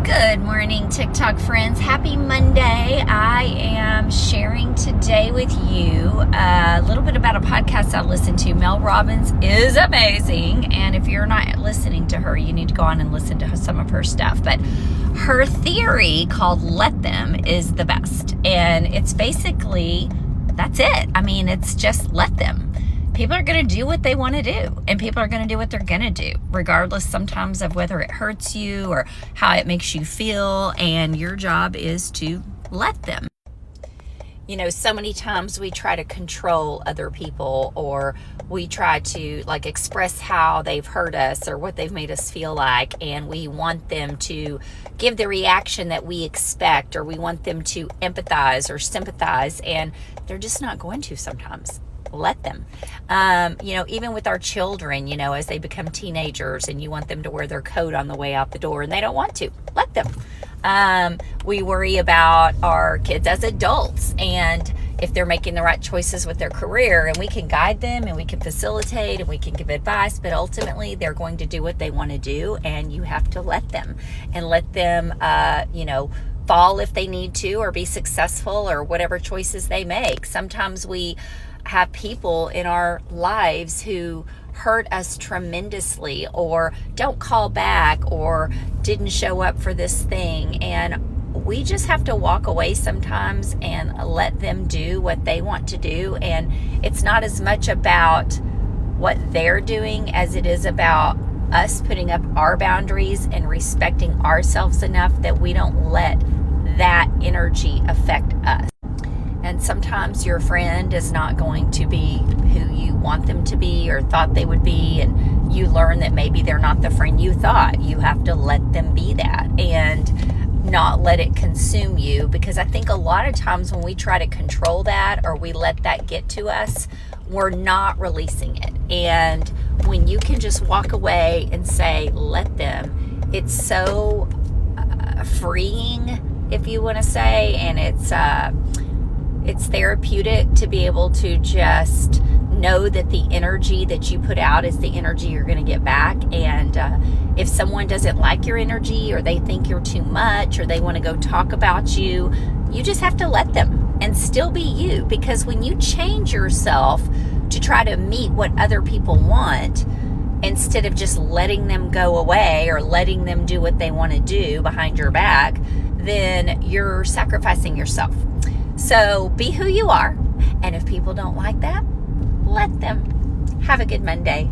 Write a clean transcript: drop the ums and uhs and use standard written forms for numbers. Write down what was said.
Good morning, TikTok friends. Happy Monday. I am sharing today with you a little bit about a podcast I listen to. Mel Robbins is amazing, and if you're not listening to her, you need to go on and listen to some of her stuff. But her theory called Let Them is the best, and it's basically, that's it. I mean, it's just let them. People are going to do what they want to do, and people are going to do what they're going to do, regardless sometimes of whether it hurts you or how it makes you feel, and your job is to let them. You know, so many times we try to control other people, or we try to express how they've hurt us or what they've made us feel like, and we want them to give the reaction that we expect, or we want them to empathize or sympathize, and they're just not going to sometimes. Let them. Even with our children, as they become teenagers and you want them to wear their coat on the way out the door and they don't want to, let them. We worry about our kids as adults and if they're making the right choices with their career, and we can guide them and we can facilitate and we can give advice, but ultimately they're going to do what they want to do, and you have to let them and let them, fall if they need to, or be successful, or whatever choices they make. Sometimes we have people in our lives who hurt us tremendously, or don't call back, or didn't show up for this thing, and we just have to walk away sometimes and let them do what they want to do. And it's not as much about what they're doing as it is about us putting up our boundaries and respecting ourselves enough that we don't let that energy affect us. And sometimes your friend is not going to be who you want them to be or thought they would be, and you learn that maybe they're not the friend you thought. You have to let them be that and not let it consume you, because I think a lot of times when we try to control that, or we let that get to us, we're not releasing it. And when you can just walk away and say, let them, it's so freeing, if you want to say, and it's therapeutic to be able to just know that the energy that you put out is the energy you're going to get back. And if someone doesn't like your energy, or they think you're too much, or they want to go talk about you, you just have to let them and still be you. Because when you change yourself to try to meet what other people want, instead of just letting them go away or letting them do what they want to do behind your back, then you're sacrificing yourself. So be who you are, and if people don't like that, let them. Have a good Monday.